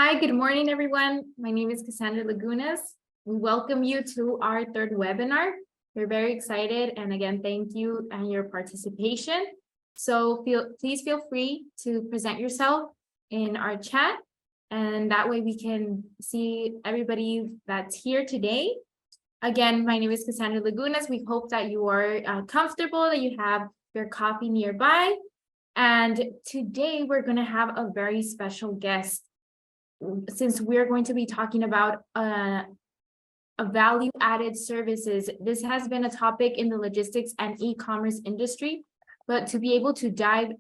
Hi, good morning, everyone. My name is Cassandra Lagunas. We welcome you to our third webinar. We're very excited, and again, thank you and your participation. So please feel free to present yourself in our chat, and that way we can see everybody that's here today. Again, my name is Cassandra Lagunas. We hope that you are comfortable, that you have your coffee nearby. And today we're going to have a very special guest, since we're going to be talking about a value-added services. This has been a topic in the logistics and e-commerce industry, but to be able to dive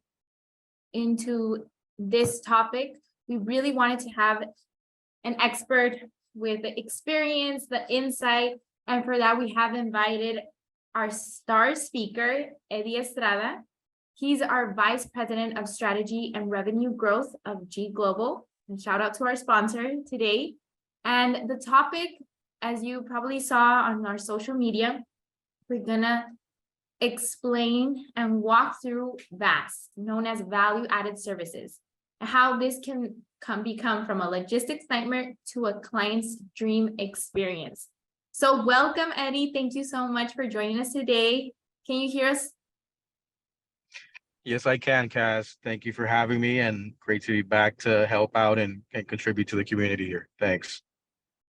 into this topic, we really wanted to have an expert with the experience, the insight, and for that we have invited our star speaker, Eddie Estrada. He's our Vice President of Strategy and Revenue Growth of G Global. And shout out to our sponsor today. And the topic, as you probably saw on our social media, we're gonna explain and walk through VAS, known as value-added services, and how this can become from a logistics nightmare to a client's dream experience. So welcome, Eddie. Thank you so much for joining us today. Can you hear us? Yes, I can, Cass. Thank you for having me, and great to be back to help out and contribute to the community here. Thanks.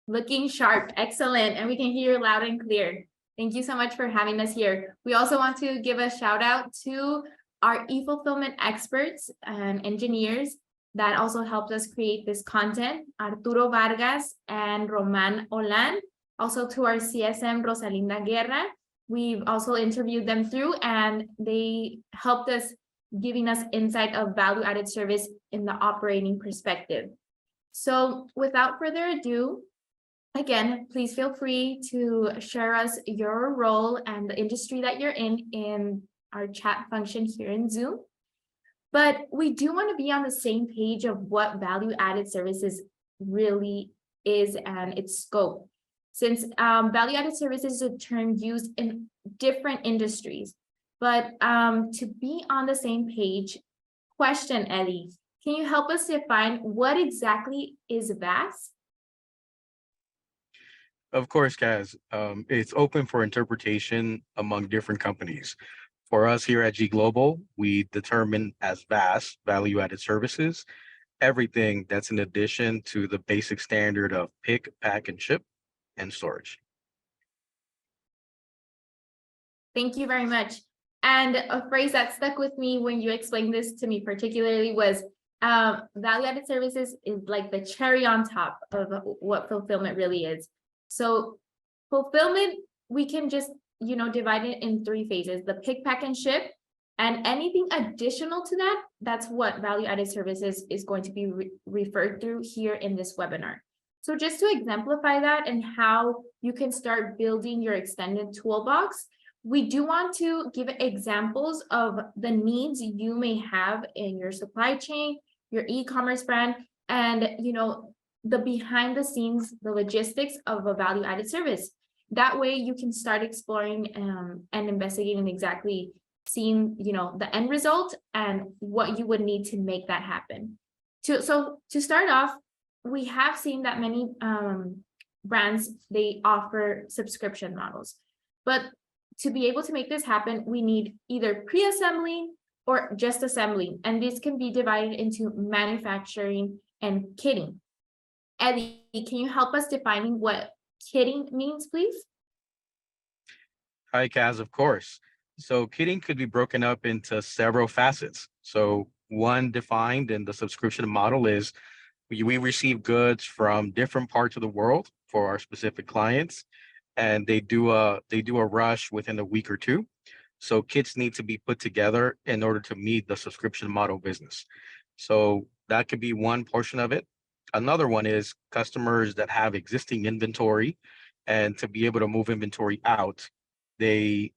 Looking sharp. Excellent. And we can hear you loud and clear. Thank you so much for having us here. We also want to give a shout out to our e-fulfillment experts and engineers that also helped us create this content, Arturo Vargas and Roman Olan. Also to our CSM, Rosalinda Guerra. We've also interviewed them through, and they helped us, giving us insight of value-added service in the operating perspective. So without further ado, again, please feel free to share us your role and the industry that you're in our chat function here in Zoom. But we do want to be on the same page of what value-added services really is and its scope. Since value-added services is a term used in different industries, but to be on the same page, question, Eddie, can you help us define what exactly is VAS? Of course, Kaz. It's open for interpretation among different companies. For us here at G Global, we determine as VAS, value-added services, everything that's in addition to the basic standard of pick, pack, and ship, and storage. Thank you very much. And a phrase that stuck with me when you explained this to me particularly was value-added services is like the cherry on top of what fulfillment really is. So fulfillment, we can just, divide it in three phases: the pick, pack, and ship. And anything additional to that, that's what value-added services is going to be referred through here in this webinar. So just to exemplify that and how you can start building your extended toolbox, we do want to give examples of the needs you may have in your supply chain, your e-commerce brand, and the behind the scenes, the logistics of a value-added service. That way you can start exploring and investigating exactly seeing the end result and what you would need to make that happen. So to start off, we have seen that many brands, they offer subscription models, but to be able to make this happen, we need either pre-assembling or just assembling, and this can be divided into manufacturing and kitting. Eddie, can you help us defining what kitting means, please? Hi, Kaz, of course. So kitting could be broken up into several facets. So one defined in the subscription model is we receive goods from different parts of the world for our specific clients, and they do a rush within a week or two. So kits need to be put together in order to meet the subscription model business. So that could be one portion of it. Another one is customers that have existing inventory, and to be able to move inventory out, they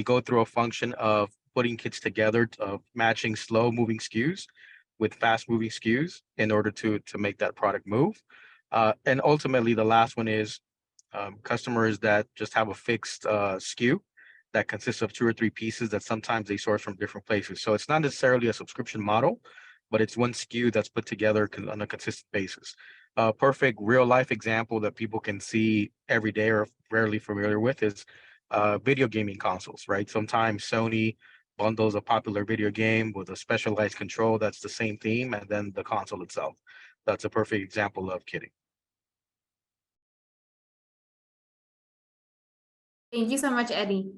go through a function of putting kits together of matching slow moving SKUs with fast moving SKUs in order to make that product move. And ultimately, the last one is customers that just have a fixed SKU that consists of 2 or 3 pieces that sometimes they source from different places. So it's not necessarily a subscription model, but it's one SKU that's put together on a consistent basis. A perfect real life example that people can see every day or rarely familiar with is video gaming consoles, right? Sometimes Sony bundles a popular video game with a specialized control that's the same theme, and then the console itself. That's a perfect example of kitting. Thank you so much, Eddie.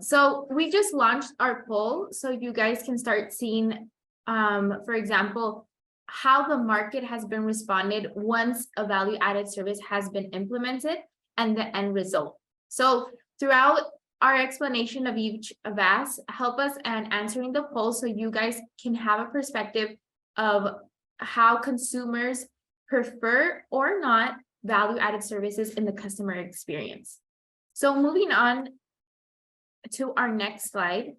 So we just launched our poll, so you guys can start seeing, for example, how the market has been responded once a value-added service has been implemented and the end result. So throughout our explanation of each VAS, help us in answering the poll so you guys can have a perspective of how consumers prefer or not value-added services in the customer experience. So moving on to our next slide,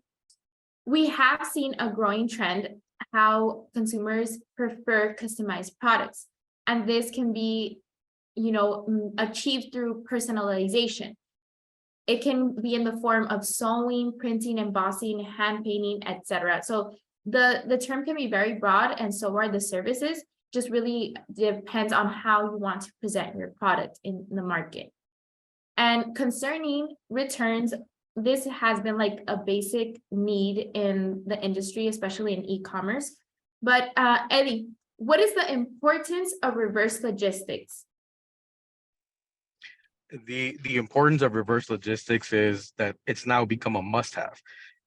we have seen a growing trend how consumers prefer customized products, and this can be, achieved through personalization. It can be in the form of sewing, printing, embossing, hand painting, etc. So the term can be very broad, and so are the services. Just really depends on how you want to present your product in the market. And concerning returns, this has been like a basic need in the industry, especially in e-commerce. But Eddie, what is the importance of reverse logistics? The importance of reverse logistics is that it's now become a must-have.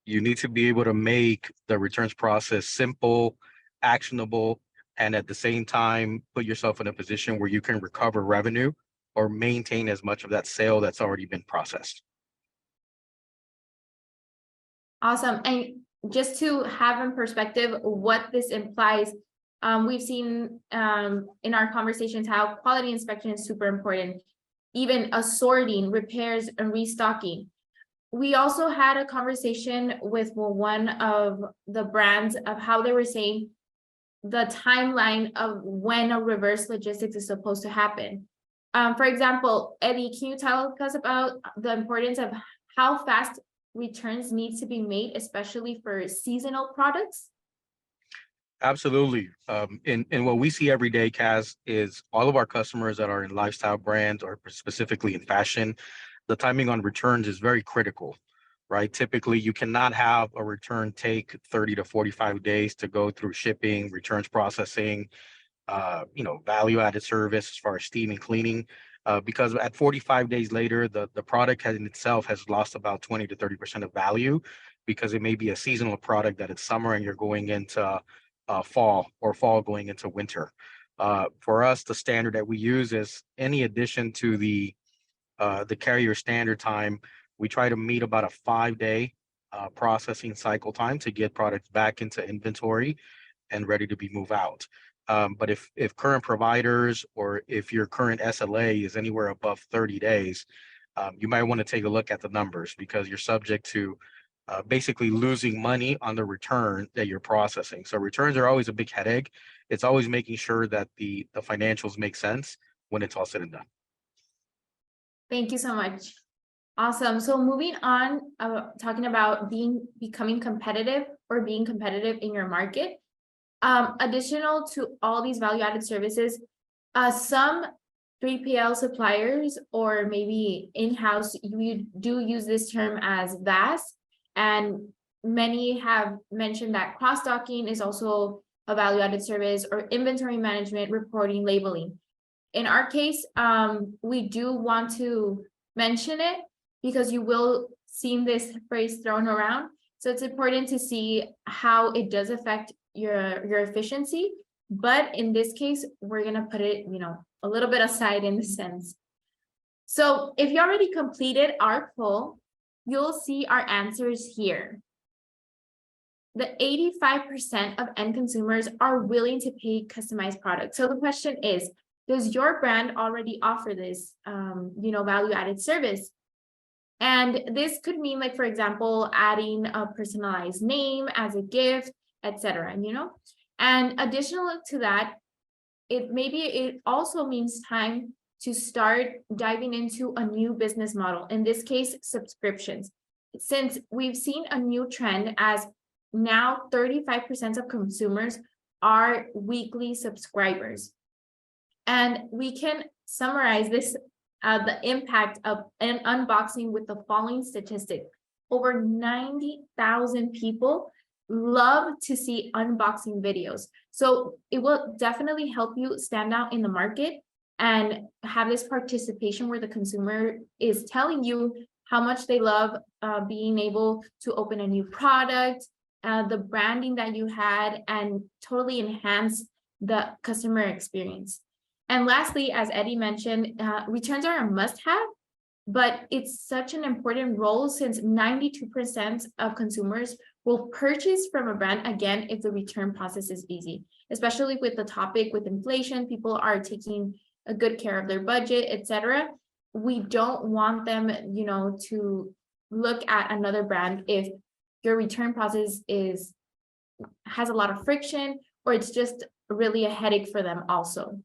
You need to be able to make the returns process simple, actionable, and at the same time, put yourself in a position where you can recover revenue or maintain as much of that sale that's already been processed. Awesome. And just to have in perspective what this implies, we've seen in our conversations how quality inspection is super important, even assorting, repairs, and restocking. We also had a conversation with one of the brands of how they were saying the timeline of when a reverse logistics is supposed to happen. For example, Eddie, can you tell us about the importance of how fast returns need to be made, especially for seasonal products? Absolutely. And what we see every day, Kaz, is all of our customers that are in lifestyle brands or specifically in fashion, the timing on returns is very critical, right? Typically, you cannot have a return take 30 to 45 days to go through shipping, returns processing, value-added service as far as steam and cleaning, because at 45 days later, the product in itself has lost about 20 to 30% of value because it may be a seasonal product that it's summer and you're going into fall or fall going into winter. For us, the standard that we use is any addition to the carrier standard time, we try to meet about a 5-day processing cycle time to get products back into inventory and ready to be moved out. But if current providers or if your current SLA is anywhere above 30 days, you might want to take a look at the numbers because you're subject to basically losing money on the return that you're processing. So returns are always a big headache. It's always making sure that the financials make sense when it's all said and done. Thank you so much. Awesome. So moving on, talking about becoming competitive or being competitive in your market. Additional to all these value-added services, some 3PL suppliers or maybe in-house, you do use this term as VAS, and many have mentioned that cross-docking is also a value-added service, or inventory management, reporting, labeling. In our case, we do want to mention it because you will see this phrase thrown around. So it's important to see how it does affect your efficiency. But in this case, we're going to put it, a little bit aside in the sense. So if you already completed our poll, you'll see our answers here. The 85% of end consumers are willing to pay customized products. So the question is, does your brand already offer this, value-added service? And this could mean, like, for example, adding a personalized name as a gift, etc. And additional to that, it also means time to start diving into a new business model, in this case, subscriptions. Since we've seen a new trend as now 35% of consumers are weekly subscribers. And we can summarize this, the impact of an unboxing with the following statistic. Over 90,000 people love to see unboxing videos. So it will definitely help you stand out in the market and have this participation where the consumer is telling you how much they love being able to open a new product, the branding that you had, and totally enhance the customer experience. And lastly, as Eddie mentioned, returns are a must-have, but it's such an important role since 92% of consumers will purchase from a brand again if the return process is easy, especially with the topic with inflation. People are taking a good care of their budget, etc. We don't want them, to look at another brand if your return process has a lot of friction, or it's just really a headache for them also.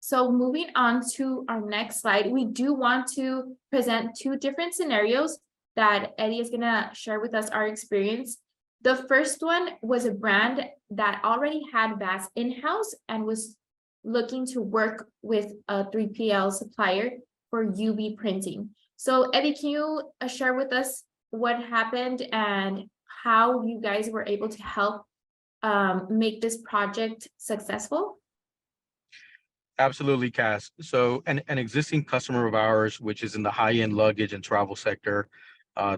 So moving on to our next slide, we do want to present two different scenarios that Eddie is gonna share with us our experience. The first one was a brand that already had VAS in-house and was looking to work with a 3PL supplier for UV printing. So Eddie, can you share with us what happened and how you guys were able to help make this project successful? Absolutely, Cass. So an existing customer of ours, which is in the high-end luggage and travel sector,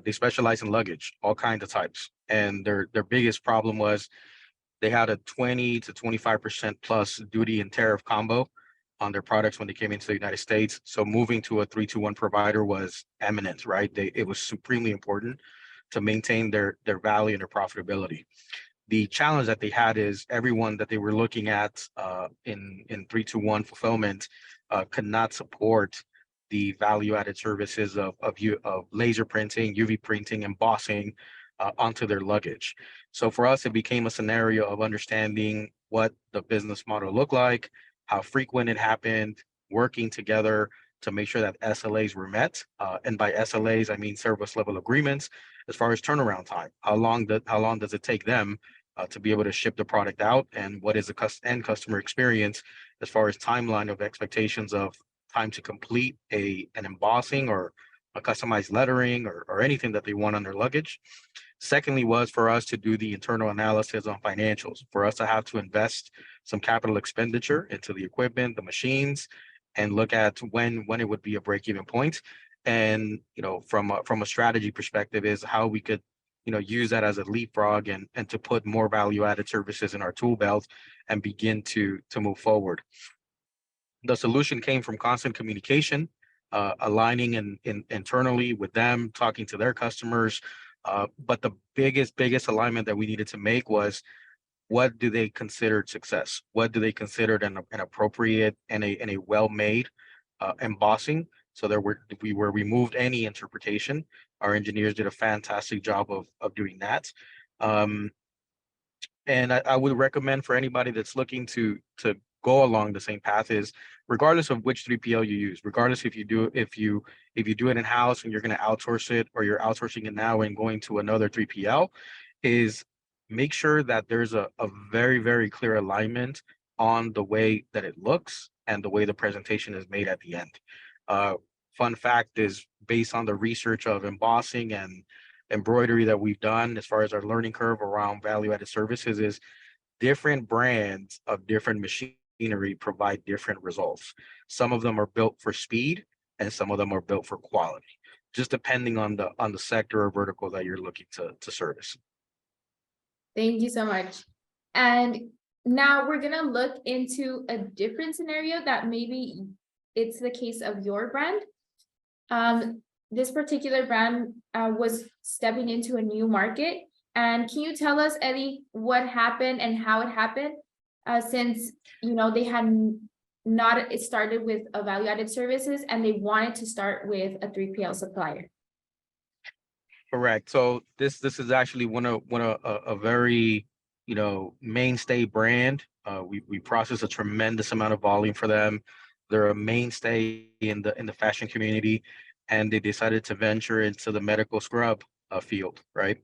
they specialize in luggage, all kinds of types. And their biggest problem was they had a 20 to 25% plus duty and tariff combo on their products when they came into the United States. So moving to a 321 provider was eminent, right? It was supremely important to maintain their value and their profitability. The challenge that they had is everyone that they were looking at in 321 fulfillment could not support the value-added services of laser printing, UV printing, embossing onto their luggage. So for us, it became a scenario of understanding what the business model looked like, how frequent it happened, working together to make sure that SLAs were met. And by SLAs, I mean service level agreements as far as turnaround time. How long does it take them to be able to ship the product out, and what is the end customer experience as far as timeline of expectations of time to complete an embossing or a customized lettering or anything that they want on their luggage. Secondly was for us to do the internal analysis on financials, for us to have to invest some capital expenditure into the equipment, the machines, and look at when it would be a break-even point. And from a strategy perspective is how we could use that as a leapfrog and to put more value-added services in our tool belt and begin to move forward. The solution came from constant communication, aligning internally with them, talking to their customers. But the biggest alignment that we needed to make was, what do they consider success? What do they consider an appropriate and a well-made embossing? So we removed any interpretation. Our engineers did a fantastic job of doing that. And I would recommend for anybody that's looking to go along the same path is, regardless of which 3PL you use, regardless if you do it in-house and you're going to outsource it, or you're outsourcing it now and going to another 3PL, is make sure that there's a very, very clear alignment on the way that it looks and the way the presentation is made at the end. Fun fact is, based on the research of embossing and embroidery that we've done as far as our learning curve around value-added services, is different brands of different machinery provide different results. Some of them are built for speed and some of them are built for quality, just depending on the sector or vertical that you're looking to service. Thank you so much. And now we're gonna look into a different scenario that maybe it's the case of your brand. This particular brand was stepping into a new market. And can you tell us, Eddie, what happened and how it happened? Since they had not started with a value-added services and they wanted to start with a 3PL supplier. Correct. So this is actually one of a very mainstay brand. We process a tremendous amount of volume for them. They're a mainstay in the fashion community, and they decided to venture into the medical scrub field, right?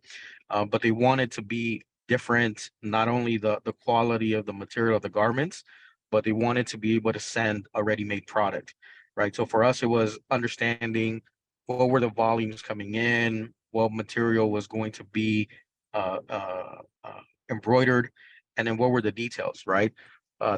But they wanted to be different, not only the quality of the material of the garments, but they wanted to be able to send a ready-made product, right? So for us, it was understanding what were the volumes coming in, what material was going to be uh, uh, embroidered, and then what were the details, right?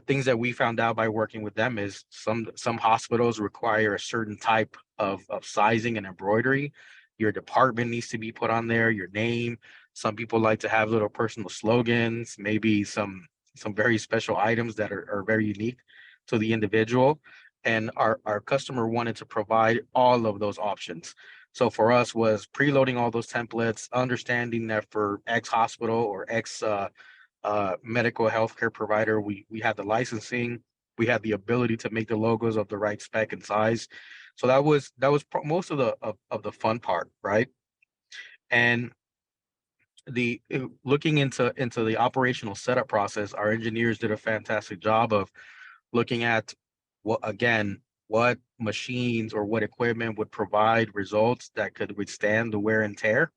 Things that we found out by working with them is some hospitals require a certain type of sizing and embroidery. Your department needs to be put on there, your name. Some people like to have little personal slogans, maybe some very special items that are very unique to the individual. And our customer wanted to provide all of those options. So for us was preloading all those templates, understanding that for X hospital or X medical healthcare provider, we had the licensing, we had the ability to make the logos of the right spec and size. So that was most of the fun part, right? And looking into the operational setup process, our engineers did a fantastic job of looking at what machines or what equipment would provide results that could withstand the wear and tear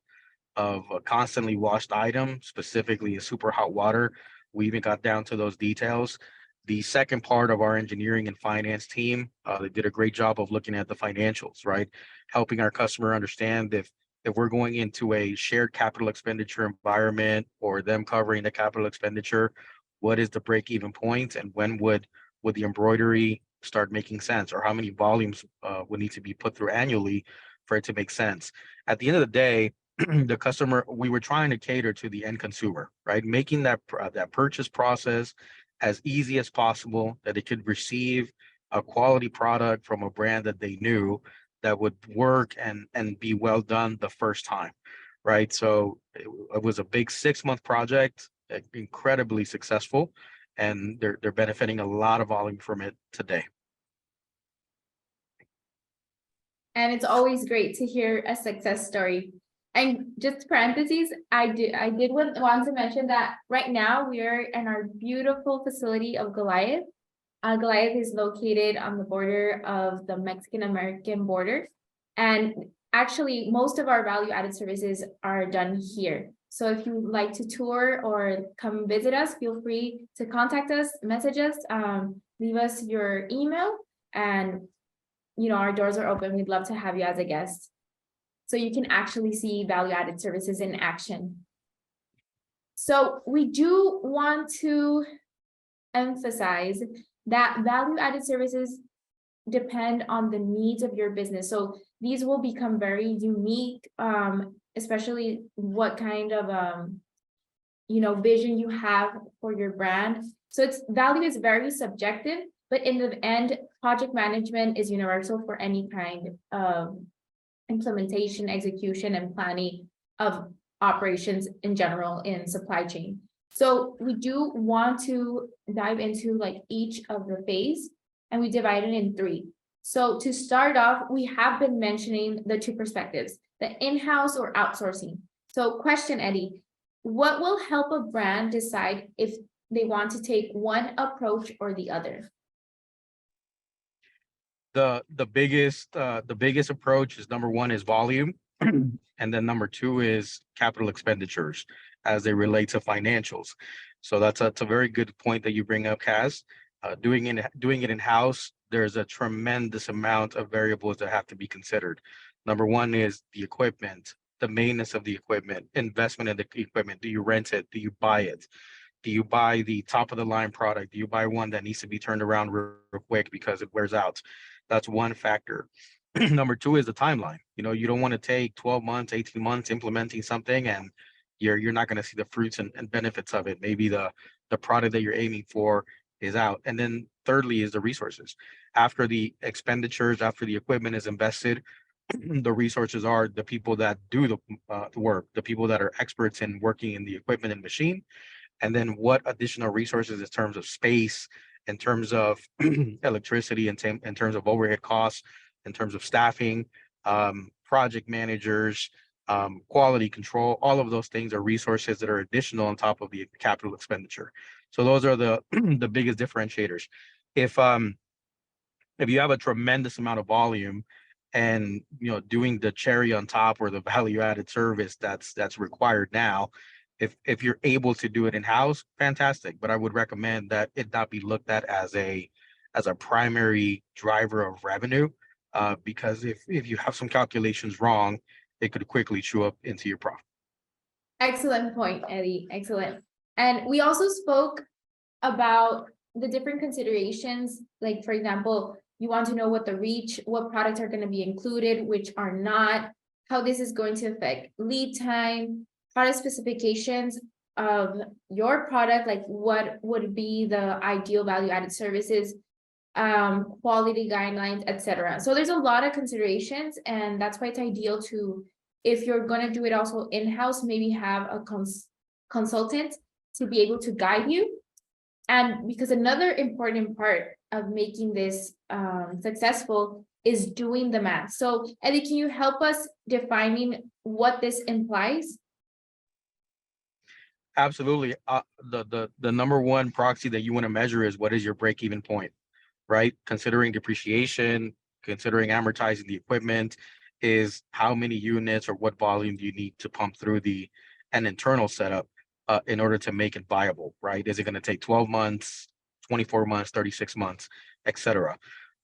of a constantly washed item, specifically in super hot water. We even got down to those details. The second part of our engineering and finance team, they did a great job of looking at the financials, right? Helping our customer understand if we're going into a shared capital expenditure environment or them covering the capital expenditure, what is the break even point and when would the embroidery start making sense, or how many volumes would need to be put through annually for it to make sense. At the end of the day, the customer, we were trying to cater to the end consumer, right? Making that purchase process as easy as possible, that they could receive a quality product from a brand that they knew that would work and be well done the first time, right? So it was a big 6-month project, incredibly successful, and they're benefiting a lot of volume from it today. And it's always great to hear a success story. And just parentheses, I did want to mention that right now we are in our beautiful facility of Goliath. Goliath is located on the border of the Mexican-American border. And actually, most of our value-added services are done here. So if you would like to tour or come visit us, feel free to contact us, message us, leave us your email, and our doors are open. We'd love to have you as a guest, so you can actually see value-added services in action. So we do want to emphasize that value-added services depend on the needs of your business. So these will become very unique, especially what kind of vision you have for your brand. So value is very subjective, but in the end, project management is universal for any kind of implementation, execution, and planning of operations in general in supply chain. So we do want to dive into each of the phase, and we divide it in 3. So to start off, we have been mentioning the 2 perspectives, the in-house or outsourcing. So question, Eddie, what will help a brand decide if they want to take one approach or the other? The biggest approach is, number one is volume, and then number 2 is capital expenditures as they relate to financials. So that's a very good point that you bring up, Kaz. Doing it in-house, there's a tremendous amount of variables that have to be considered. Number 1 is the equipment, the maintenance of the equipment, investment in the equipment. Do you rent it? Do you buy it? Do you buy the top of the line product? Do you buy one that needs to be turned around real quick because it wears out? That's one factor. Number 2 is the timeline. You don't want to take 12 months, 18 months implementing something and you're not going to see the fruits and benefits of it. Maybe the product that you're aiming for is out. And then thirdly is the resources. After the expenditures, after the equipment is invested, the resources are the people that do the work, the people that are experts in working in the equipment and machine. And then what additional resources in terms of space, in terms of electricity, in terms of overhead costs, in terms of staffing, project managers, quality control, all of those things are resources that are additional on top of the capital expenditure. So those are the the biggest differentiators. If you have a tremendous amount of volume and doing the cherry on top or the value added service that's required now If you're able to do it in-house, fantastic. But I would recommend that it not be looked at as a primary driver of revenue, because if you have some calculations wrong, it could quickly chew up into your profit. Excellent point, Eddie. Excellent. And we also spoke about the different considerations, like for example, you want to know what the reach, what products are going to be included, which are not, how this is going to affect lead time, product specifications of your product, like what would be the ideal value-added services, quality guidelines, etc. So there's a lot of considerations, and that's why it's ideal to, if you're going to do it also in-house, maybe have a consultant to be able to guide you. And because another important part of making this successful is doing the math. So Eddie, can you help us defining what this implies? Absolutely. The number one proxy that you want to measure is what is your break-even point, right? Considering depreciation, considering amortizing the equipment, is how many units or what volume do you need to pump through an internal setup in order to make it viable, right? Is it going to take 12 months, 24 months, 36 months, etc.?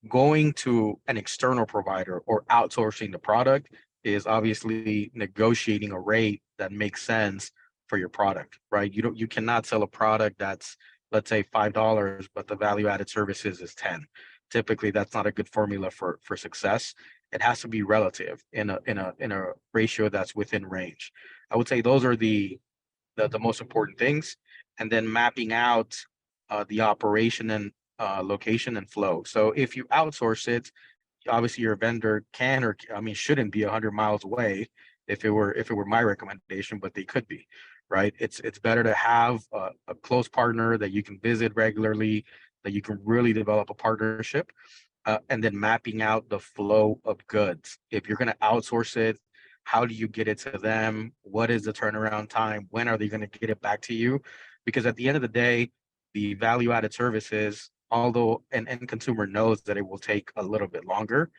Going to an external provider or outsourcing the product is obviously negotiating a rate that makes sense for your product, right? You cannot sell a product that's, let's say, $5, but the value added services is 10. Typically, that's not a good formula for success. It has to be relative in a ratio that's within range. I would say those are the most important things, and then mapping out the operation and location and flow. So if you outsource it, obviously your vendor can, or I mean shouldn't be 100 miles away if it were my recommendation, but they could be, right? It's better to have a close partner that you can visit regularly, that you can really develop a partnership, and then mapping out the flow of goods. If you're going to outsource it, how do you get it to them? What is the turnaround time? When are they going to get it back to you? Because at the end of the day, the value added services, although an end consumer knows that it will take a little bit longer,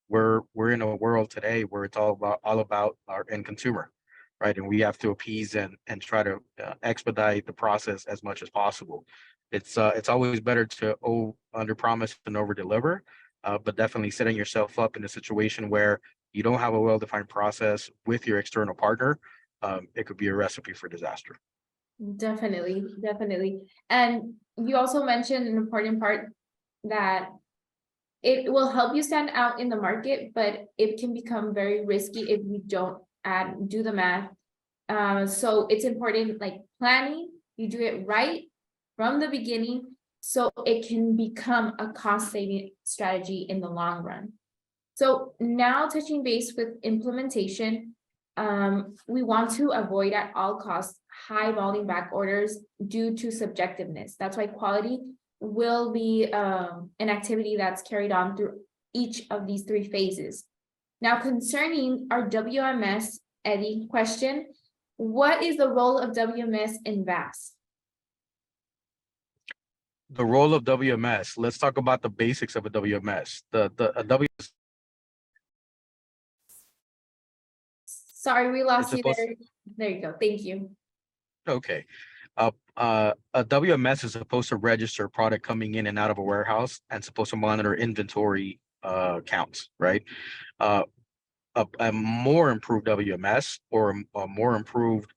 we're in a world today where it's all about our end consumer, right? And we have to appease and try to expedite the process as much as possible. It's always better to under promise and over deliver, but definitely setting yourself up in a situation where you don't have a well-defined process with your external partner, it could be a recipe for disaster. Definitely, definitely. And you also mentioned an important part that it will help you stand out in the market, but it can become very risky if you don't do the math. So it's important, like planning, you do it right from the beginning, so it can become a cost-saving strategy in the long run. So now touching base with implementation, we want to avoid at all costs high volume back orders due to subjectiveness. That's why quality will be an activity that's carried on through each of these three phases. Now, concerning our WMS, Eddie, question, what is the role of WMS in VAS? The role of WMS. Let's talk about the basics of a WMS. Sorry, we lost It's you supposed. there. There you go. Thank you. Okay. A WMS is supposed to register product coming in and out of a warehouse and supposed to monitor inventory counts, right? A more improved WMS or a more improved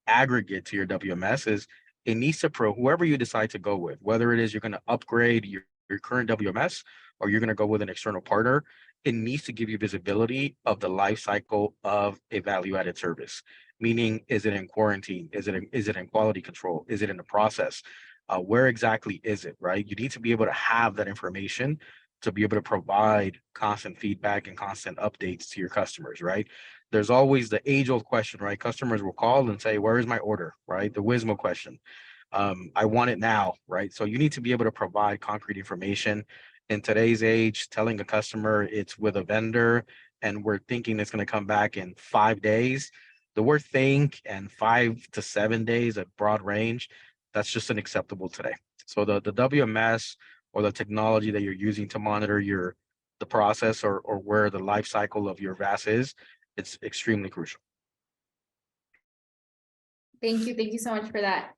aggregate to your WMS is it needs to whoever you decide to go with, whether it is you're going to upgrade your current WMS or you're going to go with an external partner, it needs to give you visibility of the life cycle of a value-added service. Meaning, is it in quarantine? Is it in quality control? Is it in the process? Where exactly is it, right? You need to be able to have that information to be able to provide constant feedback and constant updates to your customers, right? There's always the age-old question, right? Customers will call and say, where is my order, right? The Wismo question. I want it now, right? So you need to be able to provide concrete information. In today's age, telling a customer it's with a vendor and we're thinking it's going to come back in 5 days, the word think and 5 to 7 days, a broad range, that's just unacceptable today. So the WMS or the technology that you're using to monitor the process or where the life cycle of your VAS is, it's extremely crucial. Thank you so much for that.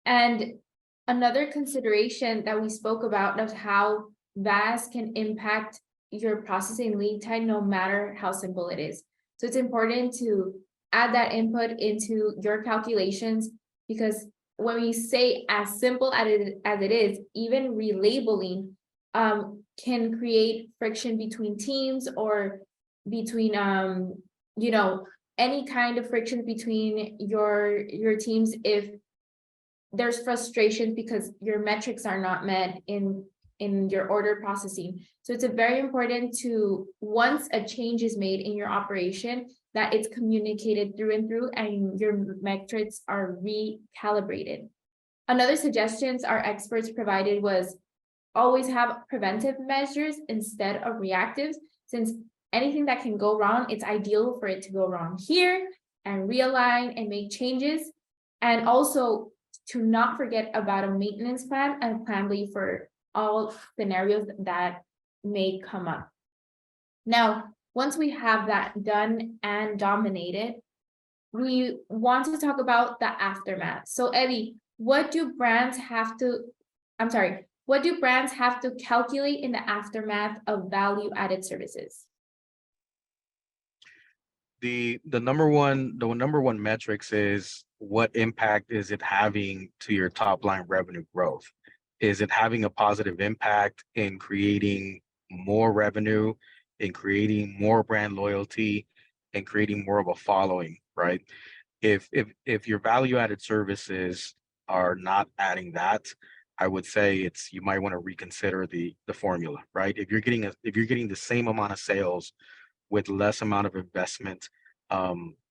And another consideration that we spoke about of how VAS can impact your processing lead time, no matter how simple it is. So it's important to add that input into your calculations, because when we say as simple as it is, even relabeling can create friction between teams, or between you know, any kind of friction between your teams if there's frustration because your metrics are not met in your order processing. So it's a very important to, once a change is made in your operation, that it's communicated through and through and your metrics are recalibrated. Another suggestions our experts provided was always have preventive measures instead of reactives, since anything that can go wrong, it's ideal for it to go wrong here and realign and make changes. And also to not forget about a maintenance plan and plan B for all scenarios that may come up. Now, once we have that done and dominated, we want to talk about the aftermath. So Eddie, what do brands have to calculate in the aftermath of value-added services? The number one metrics is what impact is it having to your top line revenue growth? Is it having a positive impact in creating more revenue, in creating more brand loyalty, and creating more of a following, right? If your value added services are not adding that, I would say you might want to reconsider the formula, right? If you're getting the same amount of sales with less amount of investment,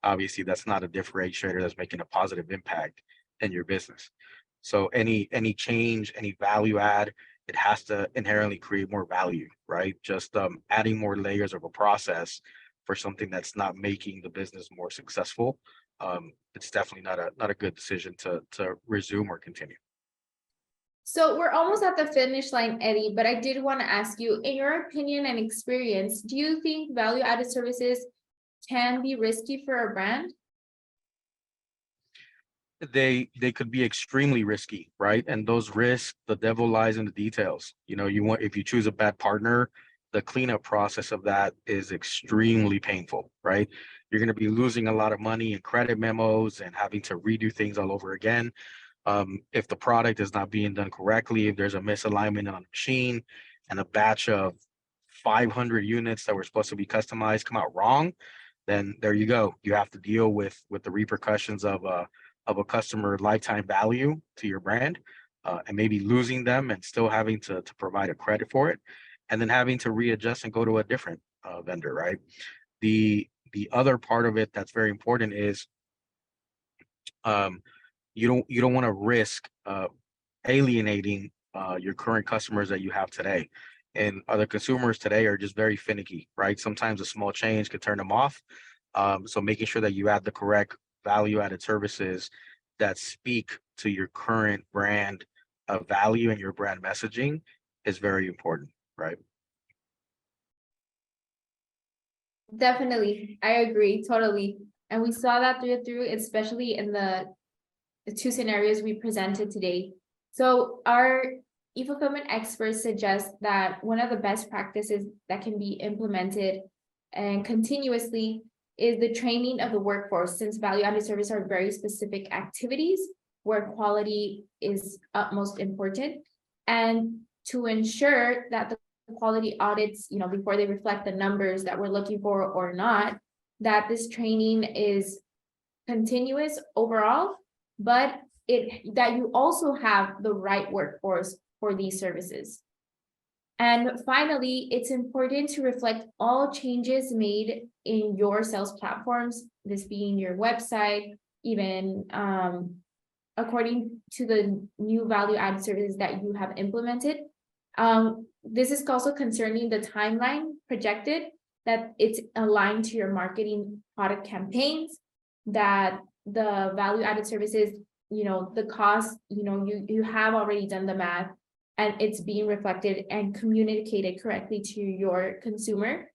obviously that's not a differentiator that's making a positive impact in your business. So any change, any value add, it has to inherently create more value, right? Just adding more layers of a process for something that's not making the business more successful, it's definitely not a good decision to resume or continue. So we're almost at the finish line, Eddie, but I did want to ask you, in your opinion and experience, do you think value-added services can be risky for a brand? They could be extremely risky, right? And those risks, the devil lies in the details. If you choose a bad partner, the cleanup process of that is extremely painful, right? You're going to be losing a lot of money in credit memos and having to redo things all over again. If the product is not being done correctly, if there's a misalignment on the machine and a batch of 500 units that were supposed to be customized come out wrong, then there you go. You have to deal with the repercussions of a customer lifetime value to your brand, and maybe losing them and still having to provide a credit for it, and then having to readjust and go to a different vendor, right? The other part of it that's very important is um, you don't want to risk alienating your current customers that you have today. And other consumers today are just very finicky, right? Sometimes a small change could turn them off. So making sure that you add the correct value-added services that speak to your current brand value and your brand messaging is very important, right? Definitely, I agree totally. And we saw that through, especially in the two scenarios we presented today. So our e-fulfillment experts suggest that one of the best practices that can be implemented and continuously is the training of the workforce, since value-added services are very specific activities where quality is utmost important. And to ensure that the quality audits, before they reflect the numbers that we're looking for or not, that this training is continuous overall, but that you also have the right workforce for these services. And finally, it's important to reflect all changes made in your sales platforms, this being your website, even according to the new value-added services that you have implemented. This is also concerning the timeline projected, that it's aligned to your marketing product campaigns, that the value-added services, the cost, you have already done the math and it's being reflected and communicated correctly to your consumer,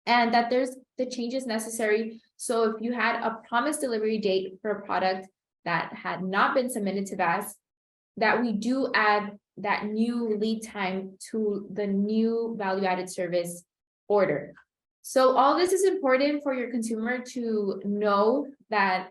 and that there's the changes necessary. So if you had a promised delivery date for a product that had not been submitted to VAS, that we do add that new lead time to the new value-added service order. So all this is important for your consumer to know that,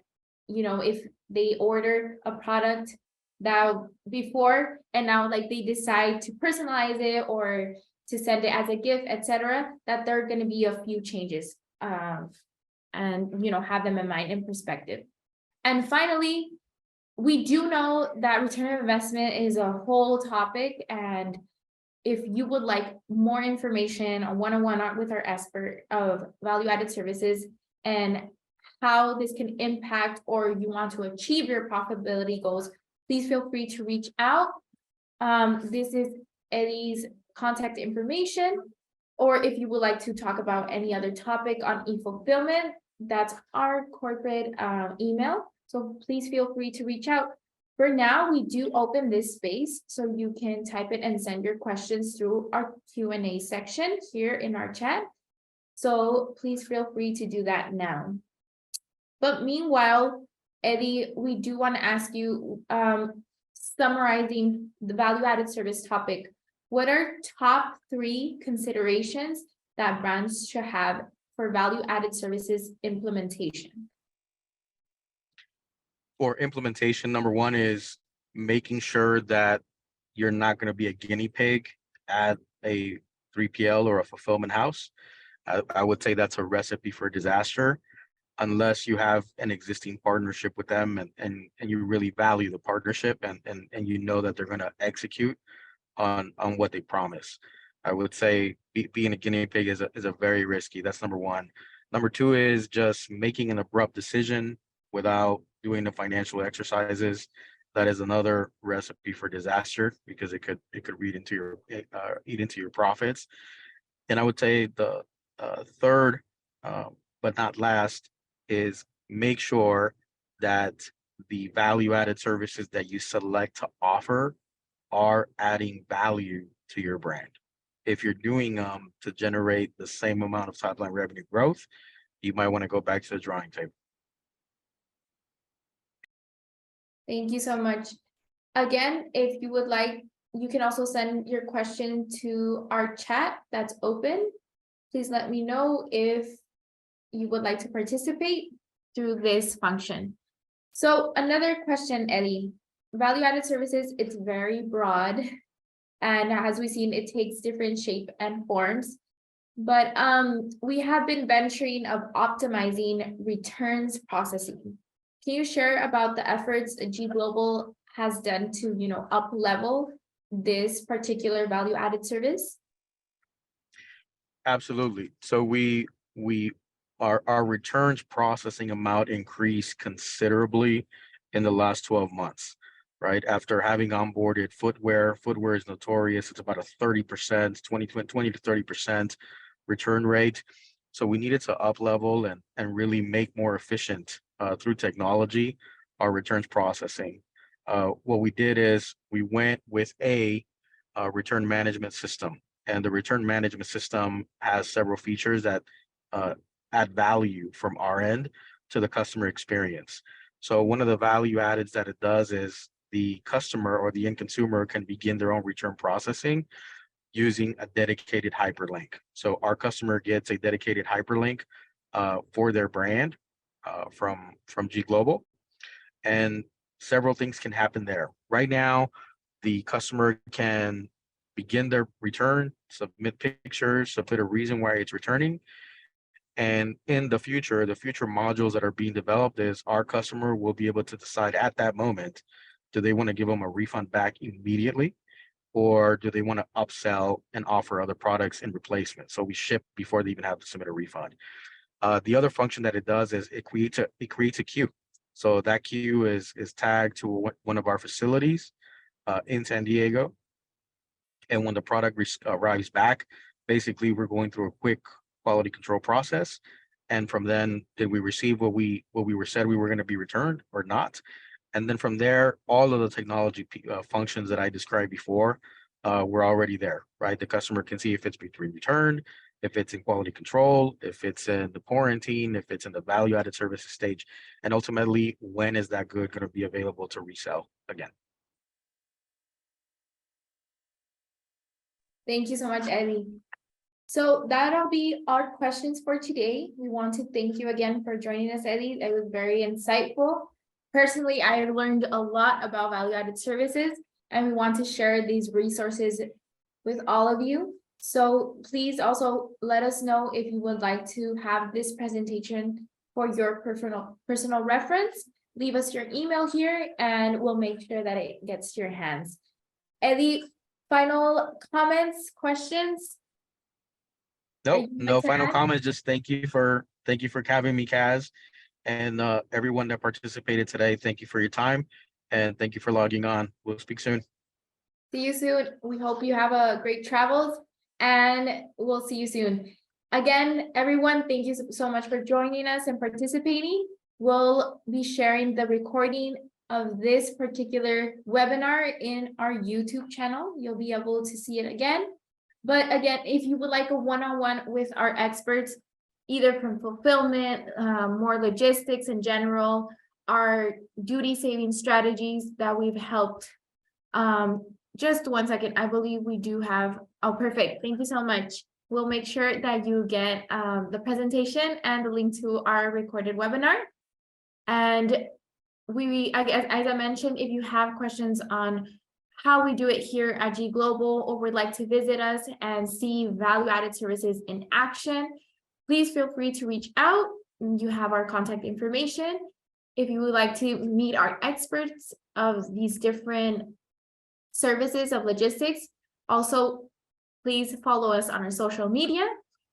if they order a product that before and now like they decide to personalize it or to send it as a gift, etc., that there are going to be a few changes, and have them in mind in perspective. And finally, we do know that return of investment is a whole topic, and if you would like more information on one-on-one with our expert of value-added services and how this can impact, or you want to achieve your profitability goals, please feel free to reach out. This is Eddie's contact information, or if you would like to talk about any other topic on e-fulfillment, that's our corporate email. So please feel free to reach out. For now, we do open this space so you can type it and send your questions through our Q&A section here in our chat. So please feel free to do that now. But meanwhile, Eddie, we do want to ask you, summarizing the value-added service topic, what are top 3 considerations that brands should have for value-added services implementation? For implementation, number 1 is making sure that you're not going to be a guinea pig at a 3PL or a fulfillment house. I would say that's a recipe for disaster unless you have an existing partnership with them and you really value the partnership and you know that they're going to execute on what they promise. I would say being a guinea pig is a very risky. That's number 1. Number 2 is just making an abrupt decision without doing the financial exercises. That is another recipe for disaster because it could eat into your profits. And I would say the third, but not last, is make sure that the value-added services that you select to offer are adding value to your brand. If you're doing them to generate the same amount of top-line revenue growth, you might want to go back to the drawing table. Thank you so much. Again, if you would like, you can also send your question to our chat that's open. Please let me know if you would like to participate through this function. So another question, Eddie. Value-added services, it's very broad. And as we've seen, it takes different shape and forms. But we have been venturing of optimizing returns processing. Can you share about the efforts G Global has done to, up level this particular value-added service? Absolutely. So our returns processing amount increased considerably in the last 12 months, right? After having onboarded footwear is notorious. It's about a 30%, 20 to 30% return rate. So we needed to up level and really make more efficient through technology our returns processing. What we did is we went with a return management system, and the return management system has several features that add value from our end to the customer experience. So one of the value addeds that it does is the customer or the end consumer can begin their own return processing using a dedicated hyperlink. So our customer gets a dedicated hyperlink for their brand from G Global, and several things can happen there. Right now, the customer can begin their return, submit pictures, submit a reason why it's returning. And in the future modules that are being developed is our customer will be able to decide at that moment, do they want to give them a refund back immediately, or do they want to upsell and offer other products in replacement? So we ship before they even have to submit a refund. The other function that it does is it creates a queue. So that queue is tagged to one of our facilities in San Diego. And when the product arrives back, basically we're going through a quick quality control process. And from then, did we receive what we said we were going to be returned or not? And then from there, all of the technology functions that I described before were already there, right? The customer can see if it's been returned, if it's in quality control, if it's in the quarantine, if it's in the value-added services stage, and ultimately, when is that good going to be available to resell again? Thank you so much, Eddie. So that'll be our questions for today. We want to thank you again for joining us, Eddie. It was very insightful. Personally, I learned a lot about value-added services, and we want to share these resources with all of you. So please also let us know if you would like to have this presentation for your personal reference. Leave us your email here, and we'll make sure that it gets to your hands. Eddie, final comments, questions? No, You'd no like to final add? comments. Just thank you for having me, Kaz, and everyone that participated today. Thank you for your time, and thank you for logging on. We'll speak soon. See you soon. We hope you have a great travels, and we'll see you soon. Again, everyone, thank you so much for joining us and participating. We'll be sharing the recording of this particular webinar in our YouTube channel. You'll be able to see it again. But again, if you would like a one-on-one with our experts, either from fulfillment, more logistics in general, our duty saving strategies that we've helped. Just 1 second, I believe we do have, oh, perfect. Thank you so much. We'll make sure that you get the presentation and the link to our recorded webinar. And I guess, as I mentioned, if you have questions on how we do it here at G Global, or would like to visit us and see value-added services in action, please feel free to reach out. You have our contact information. If you would like to meet our experts of these different services of logistics, also please follow us on our social media,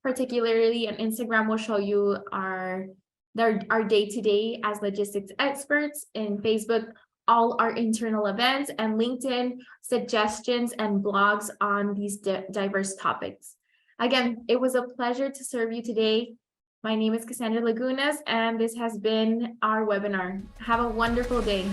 particularly on Instagram. Will show you our day-to-day as logistics experts. In Facebook, all our internal events, and LinkedIn, suggestions and blogs on these diverse topics. Again, it was a pleasure to serve you today. My name is Cassandra Lagunas, and this has been our webinar. Have a wonderful day.